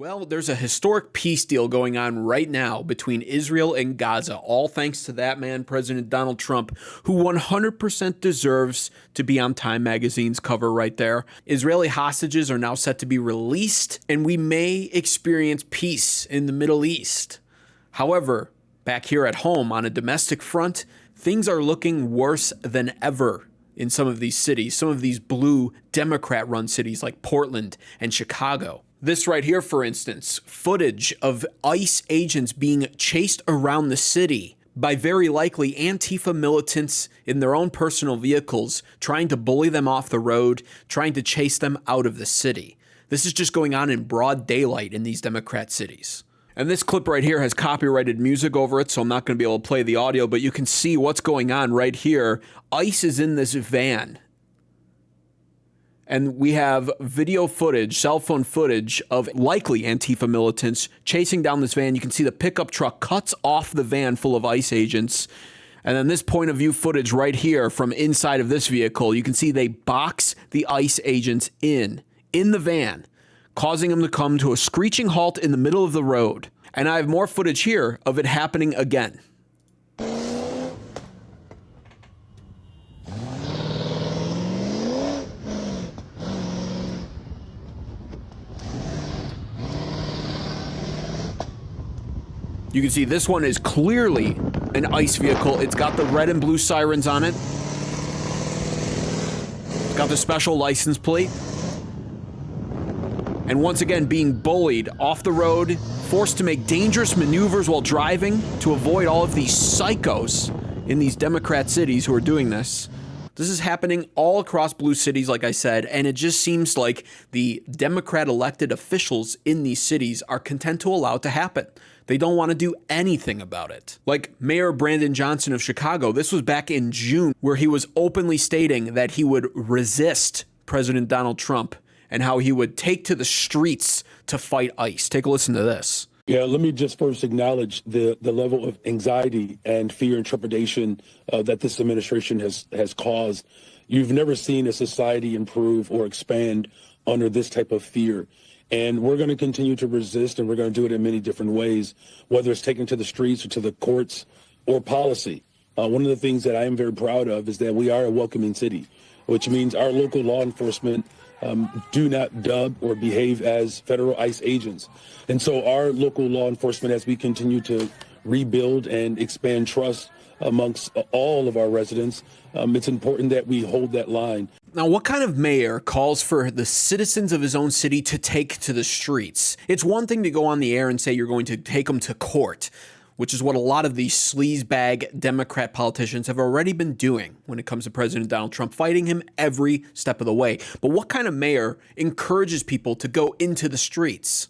Well, there's a historic peace deal going on right now between Israel and Gaza, all thanks to that man, President Donald Trump, who 100% deserves to be on Time Magazine's cover right there. Israeli hostages are now set to be released, and we may experience peace in the Middle East. However, back here at home on a domestic front, things are looking worse than ever in some of these cities, some of these blue Democrat-run cities like Portland and Chicago. This right here, for instance, footage of ICE agents being chased around the city by very likely Antifa militants in their own personal vehicles, trying to bully them off the road, trying to chase them out of the city. This is just going on in broad daylight in these Democrat cities. And this clip right here has copyrighted music over it, so I'm not going to be able to play the audio, but you can see what's going on right here. ICE is in this van. And we have video footage, cell phone footage of likely Antifa militants chasing down this van. You can see the pickup truck cuts off the van full of ICE agents. And then this point of view footage right here from inside of this vehicle, you can see they box the ICE agents in the van, causing them to come to a screeching halt in the middle of the road. And I have more footage here of it happening again. You can see this one is clearly an ICE vehicle. It's got the red and blue sirens on it. It's got the special license plate. And once again, being bullied off the road, forced to make dangerous maneuvers while driving to avoid all of these psychos in these Democrat cities who are doing this. This is happening all across blue cities, like I said, and it just seems like the Democrat elected officials in these cities are content to allow it to happen. They don't want to do anything about it. Like Mayor Brandon Johnson of Chicago, this was back in June, where he was openly stating that he would resist President Donald Trump and how he would take to the streets to fight ICE. Take a listen to this. Yeah, let me just first acknowledge the level of anxiety and fear and trepidation that this administration has caused. You've never seen a society improve or expand under this type of fear. And we're going to continue to resist, and we're going to do it in many different ways, whether it's taken to the streets or to the courts or policy. One of the things that I am very proud of is that we are a welcoming city, which means our local law enforcement do not dub or behave as federal ICE agents. And so our local law enforcement, as we continue to rebuild and expand trust amongst all of our residents, it's important that we hold that line. Now, what kind of mayor calls for the citizens of his own city to take to the streets? It's one thing to go on the air and say you're going to take them to court, which is what a lot of these sleazebag Democrat politicians have already been doing when it comes to President Donald Trump, fighting him every step of the way. But what kind of mayor encourages people to go into the streets,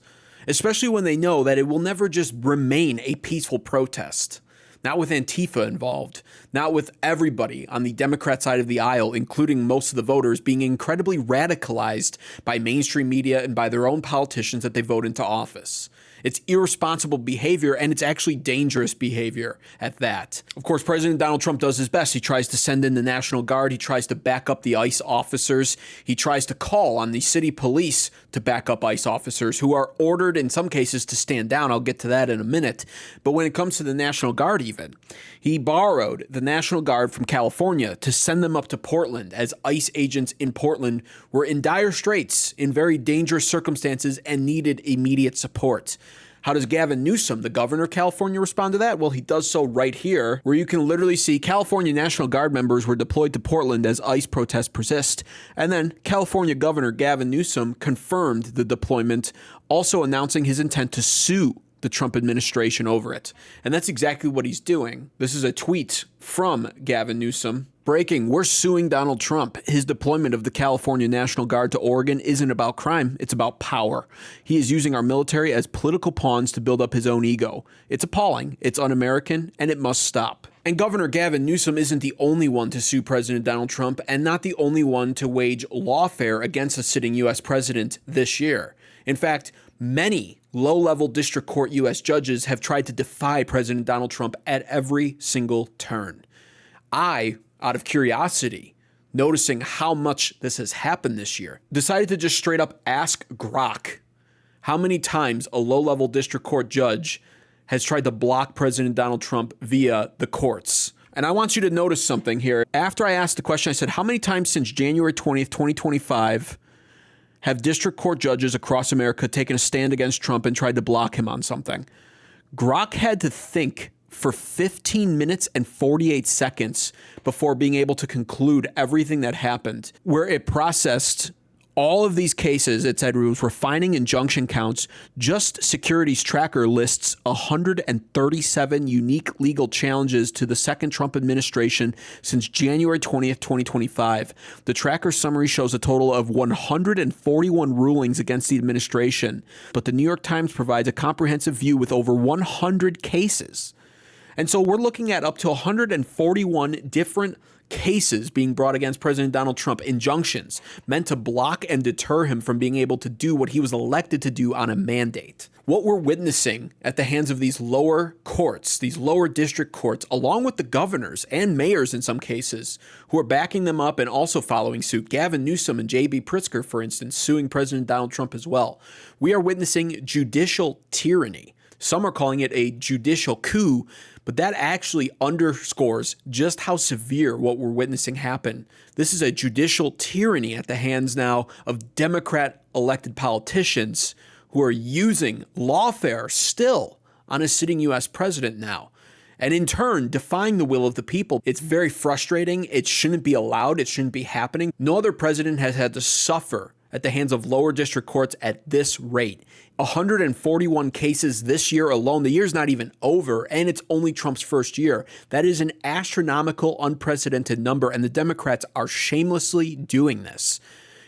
especially when they know that it will never just remain a peaceful protest? Not with Antifa involved, not with everybody on the Democrat side of the aisle, including most of the voters, being incredibly radicalized by mainstream media and by their own politicians that they vote into office. It's irresponsible behavior, and it's actually dangerous behavior at that. Of course, President Donald Trump does his best. He tries to send in the National Guard. He tries to back up the ICE officers. He tries to call on the city police to back up ICE officers who are ordered in some cases to stand down. I'll get to that in a minute. But when it comes to the National Guard even, he borrowed the National Guard from California to send them up to Portland as ICE agents in Portland were in dire straits, in very dangerous circumstances, and needed immediate support. How does Gavin Newsom, the governor of California, respond to that? Well, he does so right here, where you can literally see California National Guard members were deployed to Portland as ICE protests persist. And then California Governor Gavin Newsom confirmed the deployment, also announcing his intent to sue the Trump administration over it. And that's exactly what he's doing. This is a tweet from Gavin Newsom. Breaking, we're suing Donald Trump. His deployment of the California National Guard to Oregon isn't about crime, it's about power. He is using our military as political pawns to build up his own ego. It's appalling, it's un-American, and it must stop. And Governor Gavin Newsom isn't the only one to sue President Donald Trump, and not the only one to wage lawfare against a sitting U.S. president this year. In fact, many low-level district court U.S. judges have tried to defy President Donald Trump at every single turn. I, out of curiosity, noticing how much this has happened this year, decided to just straight up ask Grok how many times a low-level district court judge has tried to block President Donald Trump via the courts. And I want you to notice something here. After I asked the question, I said, how many times since January 20th, 2025 have district court judges across America taken a stand against Trump and tried to block him on something? Grok had to think for 15 minutes and 48 seconds before being able to conclude everything that happened, where it processed all of these cases. It said it was refining injunction counts. Just Securities Tracker lists 137 unique legal challenges to the second Trump administration since January 20th, 2025. The Tracker summary shows a total of 141 rulings against the administration, but the New York Times provides a comprehensive view with over 100 cases. And so we're looking at up to 141 different cases being brought against President Donald Trump, injunctions meant to block and deter him from being able to do what he was elected to do on a mandate. What we're witnessing at the hands of these lower courts, these lower district courts, along with the governors and mayors in some cases, who are backing them up and also following suit, Gavin Newsom and J.B. Pritzker, for instance, suing President Donald Trump as well. We are witnessing judicial tyranny. Some are calling it a judicial coup, but that actually underscores just how severe what we're witnessing happen. This is a judicial tyranny at the hands now of Democrat elected politicians who are using lawfare still on a sitting U.S. president now, and in turn defying the will of the people. It's very frustrating. It shouldn't be allowed. It shouldn't be happening. No other president has had to suffer at the hands of lower district courts at this rate. 141 cases this year alone. The year's not even over, and it's only Trump's first year. That is an astronomical, unprecedented number, and the Democrats are shamelessly doing this.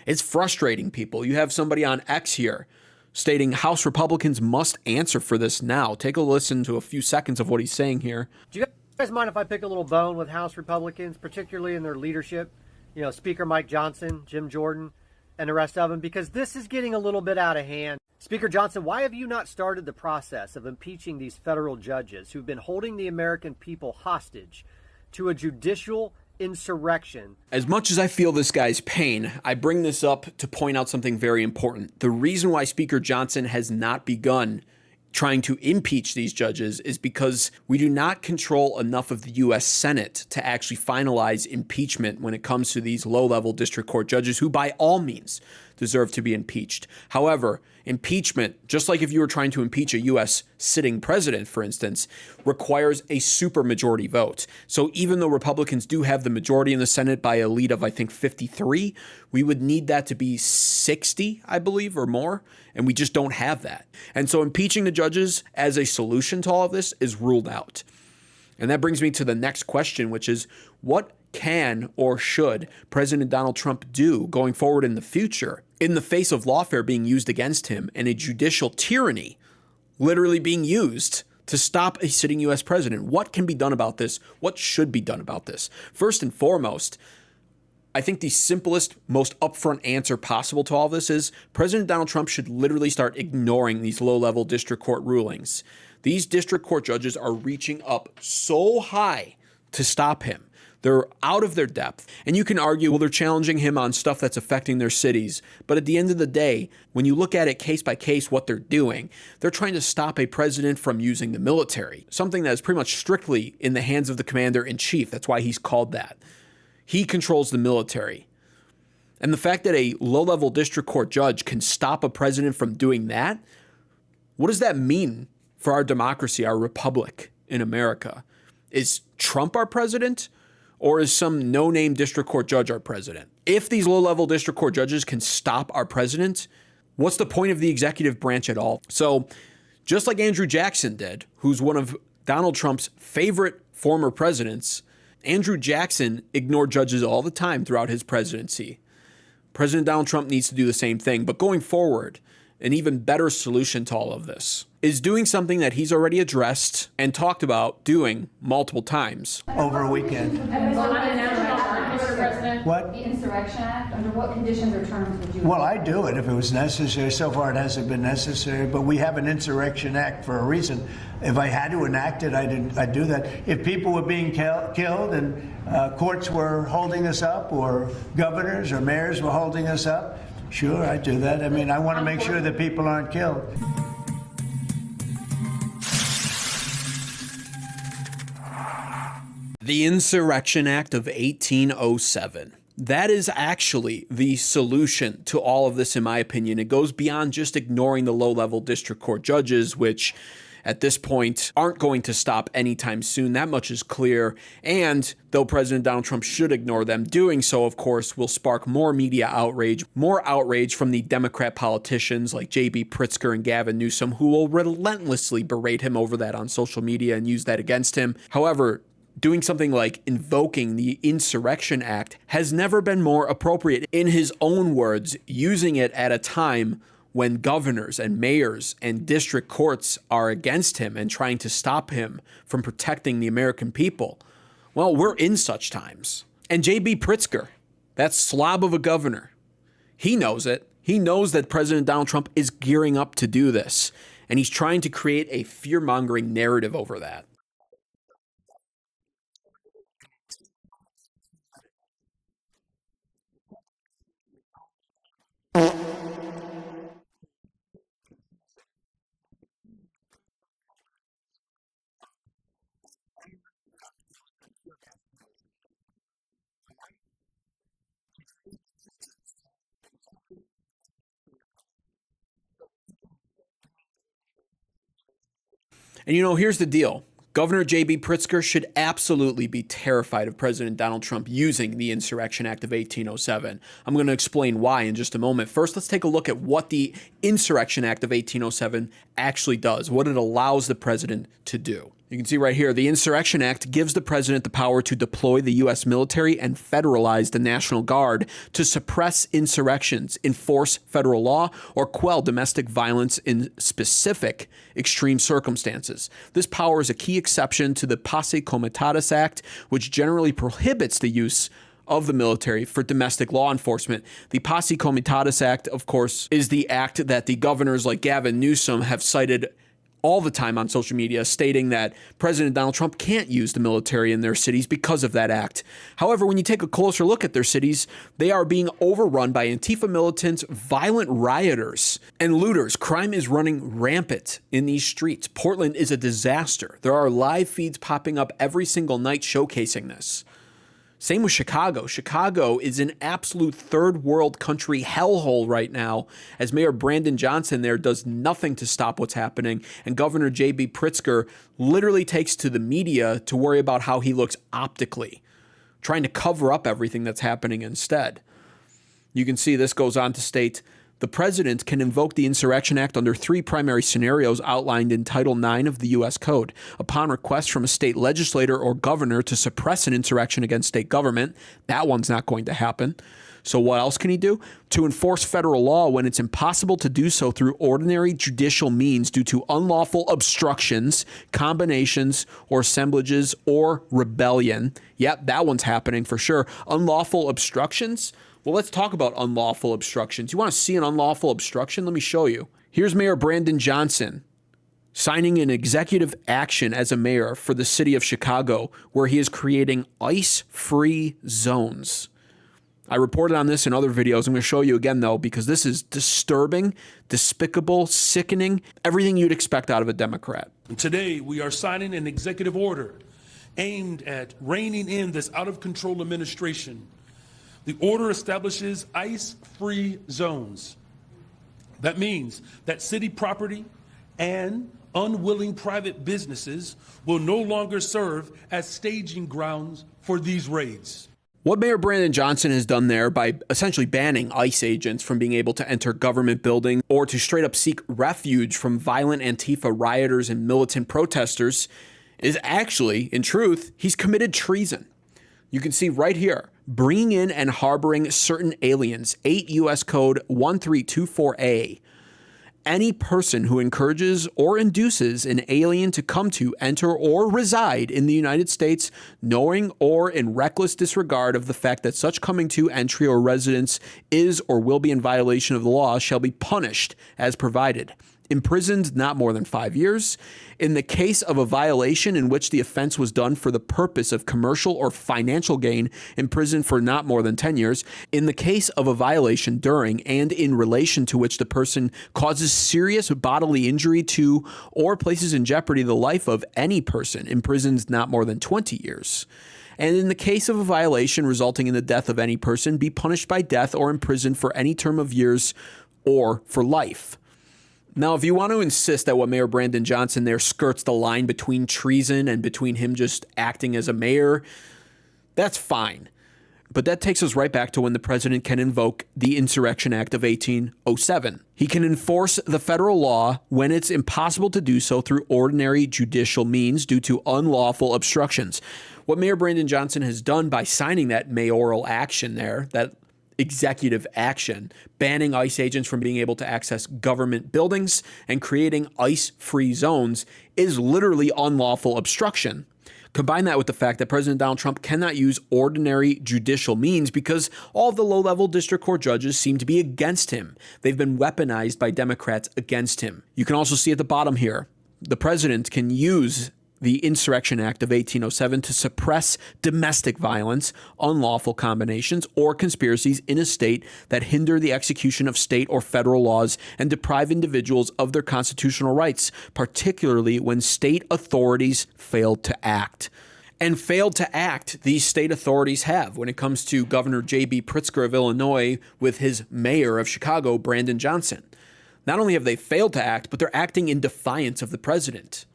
It's frustrating, people. You have somebody on X here stating House Republicans must answer for this now. Take a listen to a few seconds of what he's saying here. Do you guys mind if I pick a little bone with House Republicans, particularly in their leadership? You know, Speaker Mike Johnson, Jim Jordan, and the rest of them, because this is getting a little bit out of hand. Speaker Johnson, why have you not started the process of impeaching these federal judges who've been holding the American people hostage to a judicial insurrection? As much as I feel this guy's pain, I bring this up to point out something very important. The reason why Speaker Johnson has not begun trying to impeach these judges is because we do not control enough of the U.S. Senate to actually finalize impeachment when it comes to these low-level district court judges who by all means deserve to be impeached. However, impeachment, just like if you were trying to impeach a U.S. sitting president, for instance, requires a supermajority vote. So even though Republicans do have the majority in the Senate by a lead of, I think, 53, we would need that to be 60, I believe, or more, and we just don't have that. And so impeaching the judges as a solution to all of this is ruled out. And that brings me to the next question, which is, what can or should President Donald Trump do going forward in the future in the face of lawfare being used against him and a judicial tyranny literally being used to stop a sitting U.S. president? What can be done about this? What should be done about this? First and foremost, I think the simplest, most upfront answer possible to all this is President Donald Trump should literally start ignoring these low-level district court rulings. These district court judges are reaching up so high to stop him. They're out of their depth. And you can argue, well, they're challenging him on stuff that's affecting their cities. But at the end of the day, when you look at it case by case, what they're doing, they're trying to stop a president from using the military, something that is pretty much strictly in the hands of the commander-in-chief. That's why he's called that. He controls the military. And the fact that a low-level district court judge can stop a president from doing that, what does that mean for our democracy, our republic in America? Is Trump our president? Or is some no-name district court judge our president? If these low-level district court judges can stop our president, what's the point of the executive branch at all? So just like Andrew Jackson did, who's one of Donald Trump's favorite former presidents, Andrew Jackson ignored judges all the time throughout his presidency. President Donald Trump needs to do the same thing. But going forward, an even better solution to all of this is doing something that he's already addressed and talked about doing multiple times. Over a weekend. What? The Insurrection Act, under what conditions or terms would you? Well, I'd do it if it was necessary. So far it hasn't been necessary, but we have an Insurrection Act for a reason. If I had to enact it, I'd do that. If people were being killed and courts were holding us up, or governors or mayors were holding us up, Sure, I do that. I mean, I want to make sure that people aren't killed. The Insurrection Act of 1807. That is actually the solution to all of this, in my opinion. It goes beyond just ignoring the low-level district court judges, which at this point aren't going to stop anytime soon. That much is clear. And though President Donald Trump should ignore them, doing so, of course, will spark more media outrage, more outrage from the Democrat politicians like J.B. Pritzker and Gavin Newsom, who will relentlessly berate him over that on social media and use that against him. However, doing something like invoking the Insurrection Act has never been more appropriate. In his own words, using it at a time when governors and mayors and district courts are against him and trying to stop him from protecting the American people. Well, we're in such times. And J.B. Pritzker, that slob of a governor, he knows it. He knows that President Donald Trump is gearing up to do this, and he's trying to create a fear-mongering narrative over that. And here's the deal. Governor J.B. Pritzker should absolutely be terrified of President Donald Trump using the Insurrection Act of 1807. I'm going to explain why in just a moment. First, let's take a look at what the Insurrection Act of 1807 actually does, what it allows the president to do. You can see right here, the Insurrection Act gives the president the power to deploy the U.S. military and federalize the National Guard to suppress insurrections, enforce federal law, or quell domestic violence in specific extreme circumstances. This power is a key exception to the Posse Comitatus Act, which generally prohibits the use of the military for domestic law enforcement. The Posse Comitatus Act, of course, is the act that the governors like Gavin Newsom have cited all the time on social media, stating that President Donald Trump can't use the military in their cities because of that act. However, when you take a closer look at their cities, they are being overrun by antifa militants, violent rioters, and looters. Crime is running rampant in these streets. Portland is a disaster. There are live feeds popping up every single night showcasing this. Same with Chicago. Chicago is an absolute third world country hellhole right now, as Mayor Brandon Johnson there does nothing to stop what's happening, and Governor J.B. Pritzker literally takes to the media to worry about how he looks optically, trying to cover up everything that's happening instead. You can see this goes on to state, the president can invoke the Insurrection Act under three primary scenarios outlined in Title IX of the U.S. Code. Upon request from a state legislator or governor to suppress an insurrection against state government, that one's not going to happen. So what else can he do? To enforce federal law when it's impossible to do so through ordinary judicial means due to unlawful obstructions, combinations, or assemblages, or rebellion. Yep, that one's happening for sure. Unlawful obstructions? Well, let's talk about unlawful obstructions. You want to see an unlawful obstruction? Let me show you. Here's Mayor Brandon Johnson signing an executive action as a mayor for the city of Chicago, where he is creating ICE-free zones. I reported on this in other videos. I'm going to show you again, though, because this is disturbing, despicable, sickening, everything you'd expect out of a Democrat. Today, we are signing an executive order aimed at reining in this out-of-control administration. The order establishes ICE-free zones. That means that city property and unwilling private businesses will no longer serve as staging grounds for these raids. What Mayor Brandon Johnson has done there by essentially banning ICE agents from being able to enter government buildings or to straight up seek refuge from violent Antifa rioters and militant protesters is actually, in truth, he's committed treason. You can see right here, bringing in and harboring certain aliens, 8 U.S. Code 1324A. Any person who encourages or induces an alien to come to, enter, or reside in the United States, knowing or in reckless disregard of the fact that such coming to, entry, or residence is or will be in violation of the law, shall be punished as provided imprisoned not more than 5 years. In the case of a violation in which the offense was done for the purpose of commercial or financial gain, imprisoned for not more than 10 years. In the case of a violation during and in relation to which the person causes serious bodily injury to or places in jeopardy the life of any person, imprisoned not more than 20 years. And in the case of a violation resulting in the death of any person, be punished by death or imprisoned for any term of years or for life. Now, if you want to insist that what Mayor Brandon Johnson there skirts the line between treason and between him just acting as a mayor, that's fine. But that takes us right back to when the president can invoke the Insurrection Act of 1807. He can enforce the federal law when it's impossible to do so through ordinary judicial means due to unlawful obstructions. What Mayor Brandon Johnson has done by signing that mayoral action there, that executive action, banning ICE agents from being able to access government buildings and creating ICE-free zones, is literally unlawful obstruction. Combine that with the fact that President Donald Trump cannot use ordinary judicial means because all of the low-level district court judges seem to be against him. They've been weaponized by Democrats against him. You can also see at the bottom here, the president can use the Insurrection Act of 1807 to suppress domestic violence, unlawful combinations, or conspiracies in a state that hinder the execution of state or federal laws and deprive individuals of their constitutional rights, particularly when state authorities fail to act. And failed to act, these state authorities have when it comes to Governor J.B. Pritzker of Illinois with his mayor of Chicago, Brandon Johnson. Not only have they failed to act, but they're acting in defiance of the president.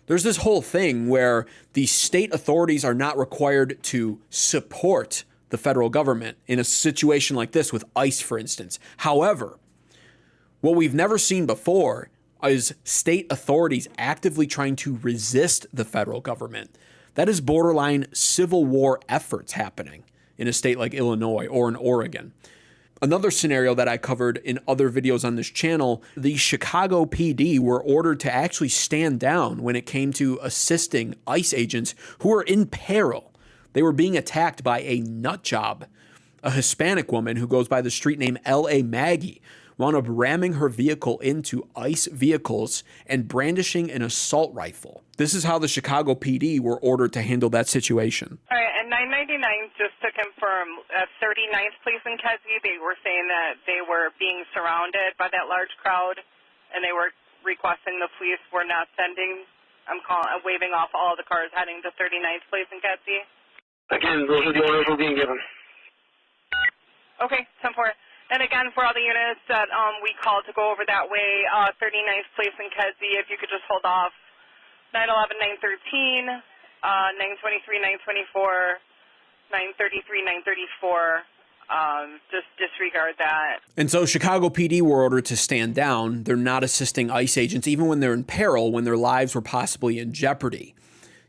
There's this whole thing where the state authorities are not required to support the federal government in a situation like this with ICE, for instance. However, what we've never seen before is state authorities actively trying to resist the federal government. That is borderline civil war efforts happening in a state like Illinois or in Oregon. Another scenario that I covered in other videos on this channel, the Chicago PD were ordered to actually stand down when it came to assisting ICE agents who were in peril. They were being attacked by a nut job. A Hispanic woman who goes by the street name L.A. Maggie wound up ramming her vehicle into ICE vehicles and brandishing an assault rifle. This is how the Chicago PD were ordered to handle that situation. All right, and 999, just to confirm, 39th Place in Kedzie, they were saying that they were being surrounded by that large crowd, and they were requesting the police were not sending, waving off all the cars heading to 39th Place in Kedzie. Again, those are the orders we're being given. Okay, 10-4. And again, for all the units that we called to go over that way, 39th Place in Kedzie, if you could just hold off 911, 913, 923, 924, 933, 934. Just disregard that. And so Chicago PD were ordered to stand down. They're not assisting ICE agents, even when they're in peril, when their lives were possibly in jeopardy.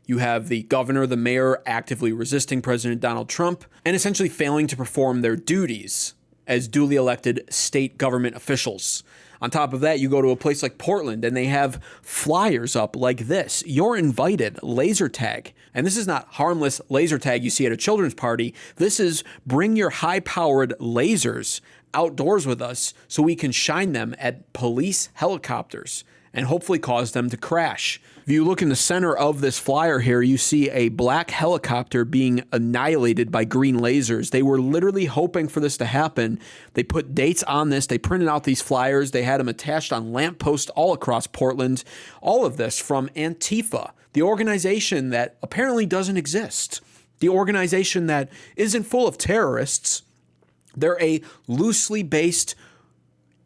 You have the governor, the mayor actively resisting President Donald Trump and essentially failing to perform their duties as duly elected state government officials. On top of that, you go to a place like Portland and they have flyers up like this. You're invited, laser tag. And this is not harmless laser tag you see at a children's party. This is bring your high-powered lasers outdoors with us so we can shine them at police helicopters and hopefully cause them to crash. If you look in the center of this flyer here, you see a black helicopter being annihilated by green lasers. They were literally hoping for this to happen. They put dates on this. They printed out these flyers. They had them attached on lampposts all across Portland. All of this from Antifa, the organization that apparently doesn't exist. The organization that isn't full of terrorists. They're a loosely based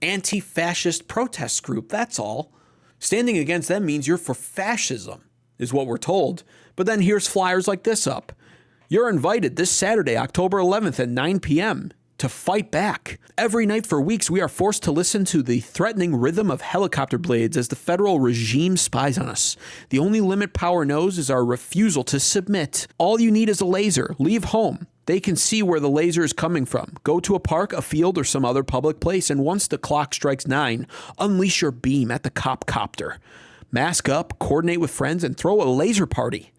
anti-fascist protest group, that's all. Standing against them means you're for fascism, is what we're told. But then here's flyers like this up. You're invited this Saturday, October 11th at 9 p.m. to fight back. Every night for weeks, we are forced to listen to the threatening rhythm of helicopter blades as the federal regime spies on us. The only limit power knows is our refusal to submit. All you need is a laser. Leave home. They can see where the laser is coming from. Go to a park, a field, or some other public place, and once the clock strikes 9, unleash your beam at the copter. Mask up, coordinate with friends, and throw a laser party.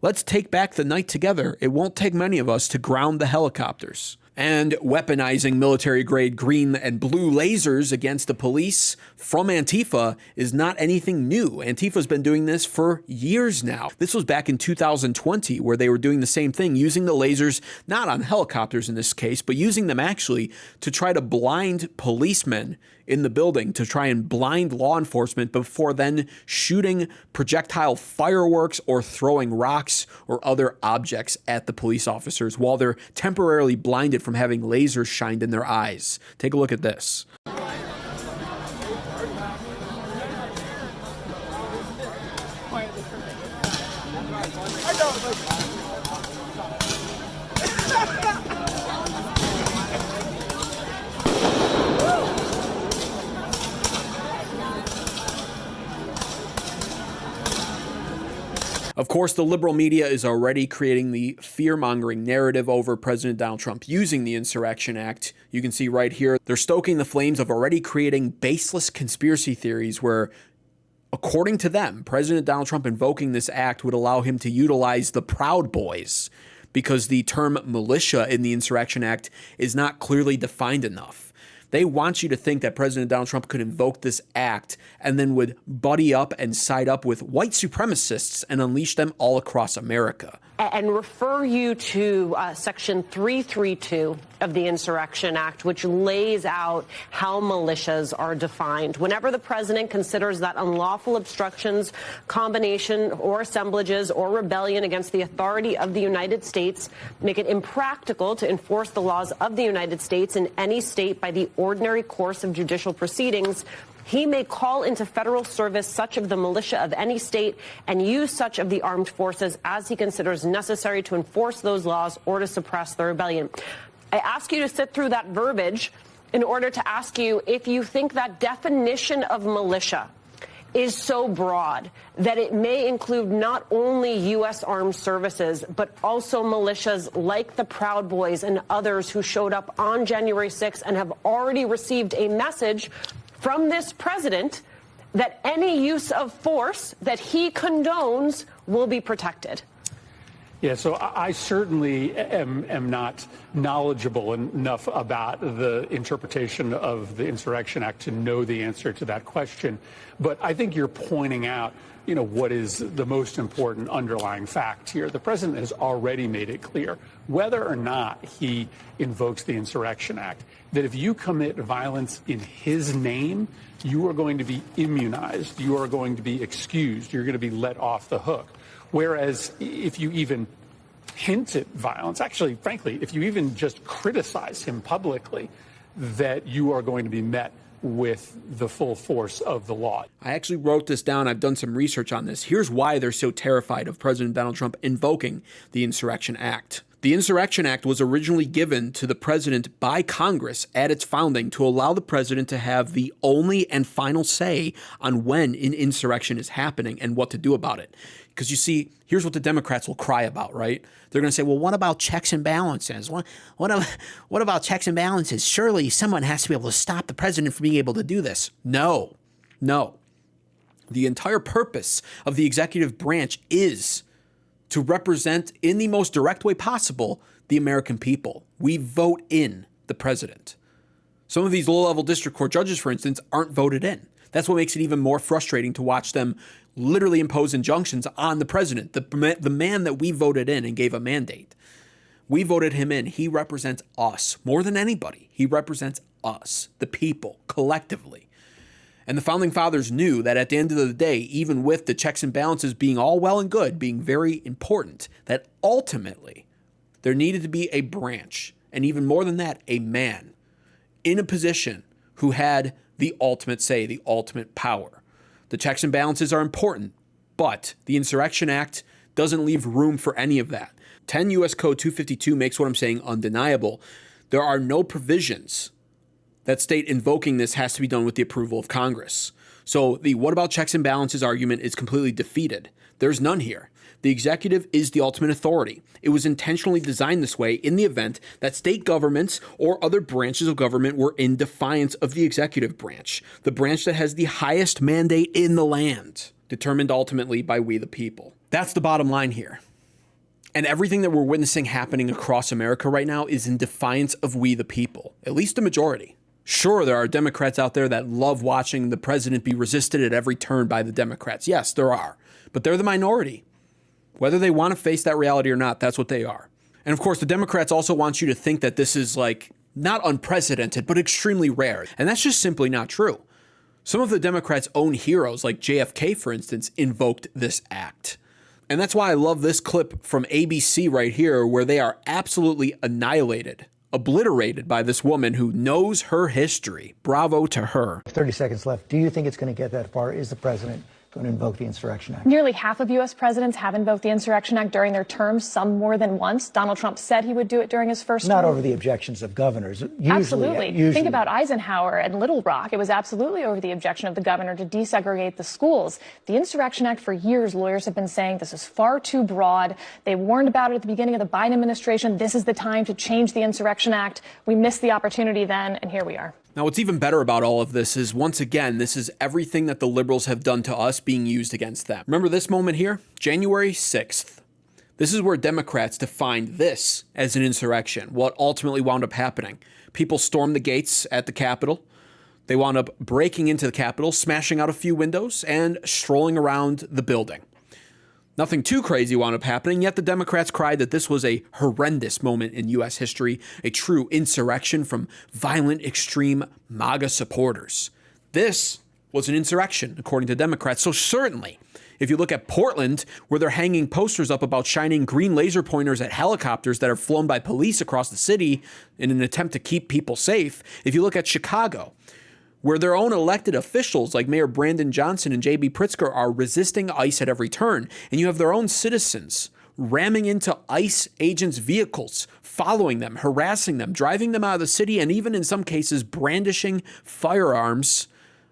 Let's take back the night together. It won't take many of us to ground the helicopters. And weaponizing military-grade green and blue lasers against the police from Antifa is not anything new. Antifa's been doing this for years now. This was back in 2020, where they were doing the same thing, using the lasers, not on helicopters in this case, but using them actually to try to blind policemen in the building, to try and blind law enforcement before then shooting projectile fireworks or throwing rocks or other objects at the police officers while they're temporarily blinded from having lasers shined in their eyes. Take a look at this. Of course, the liberal media is already creating the fear-mongering narrative over President Donald Trump using the Insurrection Act. You can see right here, they're stoking the flames of already creating baseless conspiracy theories where, according to them, President Donald Trump invoking this act would allow him to utilize the Proud Boys because the term militia in the Insurrection Act is not clearly defined enough. They want you to think that President Donald Trump could invoke this act and then would buddy up and side up with white supremacists and unleash them all across America. And refer you to Section 332 of the Insurrection Act, which lays out how militias are defined. Whenever the president considers that unlawful obstructions, combination or assemblages or rebellion against the authority of the United States make it impractical to enforce the laws of the United States in any state by the ordinary course of judicial proceedings, he may call into federal service such of the militia of any state and use such of the armed forces as he considers necessary to enforce those laws or to suppress the rebellion. I ask you to sit through that verbiage in order to ask you if you think that definition of militia is so broad that it may include not only U.S. armed services, but also militias like the Proud Boys and others who showed up on January 6th and have already received a message from this president that any use of force that he condones will be protected. Yeah, so I certainly am not knowledgeable enough about the interpretation of the Insurrection Act to know the answer to that question. But I think you're pointing out, what is the most important underlying fact here. The president has already made it clear, whether or not he invokes the Insurrection Act, that if you commit violence in his name, you are going to be immunized. You are going to be excused. You're going to be let off the hook. Whereas if you even hint at violence, actually, frankly, if you even just criticize him publicly, that you are going to be met with the full force of the law. I actually wrote this down. I've done some research on this. Here's why they're so terrified of President Donald Trump invoking the Insurrection Act. The Insurrection Act was originally given to the president by Congress at its founding to allow the president to have the only and final say on when an insurrection is happening and what to do about it. Because you see, here's what the Democrats will cry about, right? They're going to say, well, what about checks and balances? What about checks and balances? Surely someone has to be able to stop the president from being able to do this. No. The entire purpose of the executive branch is to represent in the most direct way possible the American people. We vote in the president. Some of these low-level district court judges, for instance, aren't voted in. That's what makes it even more frustrating to watch them literally impose injunctions on the president, the man that we voted in and gave a mandate. We voted him in. He represents us more than anybody. He represents us, the people, collectively. And the Founding Fathers knew that at the end of the day, even with the checks and balances being all well and good, being very important, that ultimately there needed to be a branch, and even more than that, a man in a position who had the ultimate say, the ultimate power. The checks and balances are important, but the Insurrection Act doesn't leave room for any of that. 10 U.S. Code 252 makes what I'm saying undeniable. There are no provisions that state invoking this has to be done with the approval of Congress. So the what about checks and balances argument is completely defeated. There's none here. The executive is the ultimate authority. It was intentionally designed this way in the event that state governments or other branches of government were in defiance of the executive branch, the branch that has the highest mandate in the land, determined ultimately by we the people. That's the bottom line here. And everything that we're witnessing happening across America right now is in defiance of we the people, at least the majority. Sure, there are Democrats out there that love watching the president be resisted at every turn by the Democrats. Yes, there are. But they're the minority. Whether they want to face that reality or not, that's what they are. And of course, the Democrats also want you to think that this is like not unprecedented, but extremely rare. And that's just simply not true. Some of the Democrats' own heroes, like JFK, for instance, invoked this act. And that's why I love this clip from ABC right here, where they are absolutely annihilated, obliterated by this woman who knows her history. Bravo to her. 30 seconds left. Do you think it's going to get that far? Is the president going to invoke the Insurrection Act? Nearly half of U.S. presidents have invoked the Insurrection Act during their terms, some more than once. Donald Trump said he would do it during his first term. Not over the objections of governors. Absolutely. Think about Eisenhower and Little Rock. It was absolutely over the objection of the governor to desegregate the schools. The Insurrection Act, for years, lawyers have been saying this is far too broad. They warned about it at the beginning of the Biden administration. This is the time to change the Insurrection Act. We missed the opportunity then, and here we are. Now, what's even better about all of this is, once again, this is everything that the liberals have done to us being used against them. Remember this moment here? January 6th. This is where Democrats defined this as an insurrection, what ultimately wound up happening. People stormed the gates at the Capitol. They wound up breaking into the Capitol, smashing out a few windows, and strolling around the building. Nothing too crazy wound up happening, yet the Democrats cried that this was a horrendous moment in U.S. history, a true insurrection from violent, extreme MAGA supporters. This was an insurrection, according to Democrats. So certainly, if you look at Portland, where they're hanging posters up about shining green laser pointers at helicopters that are flown by police across the city in an attempt to keep people safe. If you look at Chicago, where their own elected officials like Mayor Brandon Johnson and J.B. Pritzker are resisting ICE at every turn, and you have their own citizens ramming into ICE agents' vehicles, following them, harassing them, driving them out of the city, and even in some cases brandishing firearms,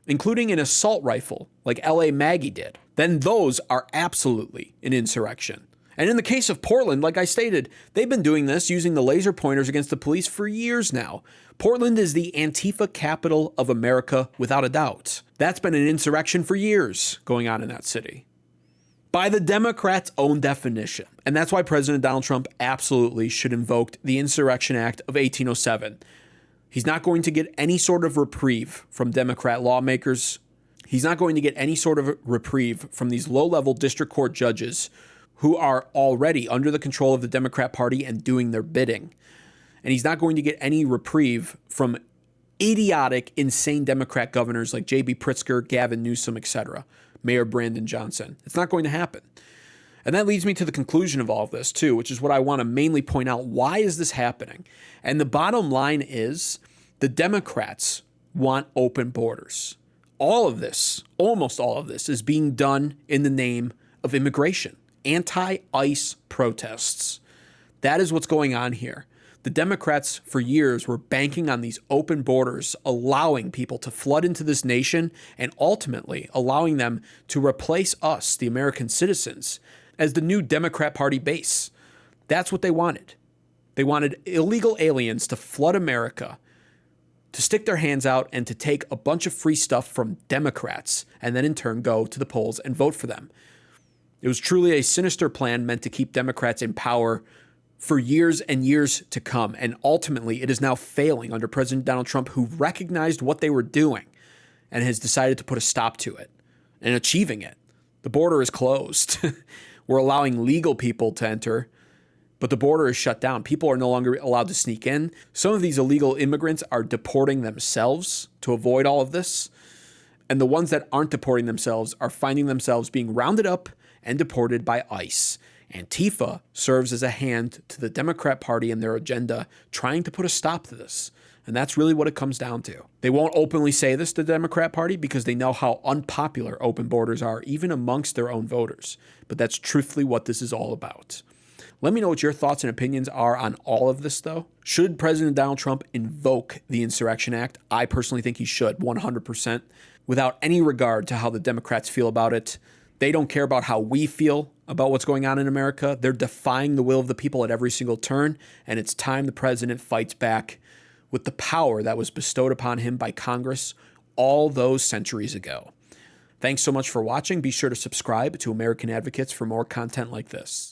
including an assault rifle like L.A. Maggie did, then those are absolutely an insurrection. And in the case of Portland, like I stated, they've been doing this using the laser pointers against the police for years now. Portland is the Antifa capital of America, without a doubt. That's been an insurrection for years going on in that city, by the Democrats' own definition. And that's why President Donald Trump absolutely should invoke the Insurrection Act of 1807. He's not going to get any sort of reprieve from Democrat lawmakers. He's not going to get any sort of reprieve from these low-level district court judges who are already under the control of the Democrat Party and doing their bidding. And he's not going to get any reprieve from idiotic, insane Democrat governors like J.B. Pritzker, Gavin Newsom, etc., Mayor Brandon Johnson. It's not going to happen. And that leads me to the conclusion of all of this, too, which is what I want to mainly point out. Why is this happening? And the bottom line is the Democrats want open borders. All of this, almost all of this, is being done in the name of immigration. Anti-ICE protests. That is what's going on here. The Democrats for years were banking on these open borders, allowing people to flood into this nation and ultimately allowing them to replace us, the American citizens, as the new Democrat Party base. That's what they wanted. They wanted illegal aliens to flood America, to stick their hands out and to take a bunch of free stuff from Democrats and then in turn go to the polls and vote for them. It was truly a sinister plan meant to keep Democrats in power for years and years to come. And ultimately, it is now failing under President Donald Trump, who recognized what they were doing and has decided to put a stop to it and achieving it. The border is closed. We're allowing legal people to enter, but the border is shut down. People are no longer allowed to sneak in. Some of these illegal immigrants are deporting themselves to avoid all of this. And the ones that aren't deporting themselves are finding themselves being rounded up and deported by ICE. Antifa serves as a hand to the Democrat Party and their agenda, trying to put a stop to this. And that's really what it comes down to. They won't openly say this to the Democrat Party because they know how unpopular open borders are, even amongst their own voters. But that's truthfully what this is all about. Let me know what your thoughts and opinions are on all of this, though. Should President Donald Trump invoke the Insurrection Act? I personally think he should, 100%, without any regard to how the Democrats feel about it. They don't care about how we feel about what's going on in America. They're defying the will of the people at every single turn, and it's time the president fights back with the power that was bestowed upon him by Congress all those centuries ago. Thanks so much for watching. Be sure to subscribe to American Advocates for more content like this.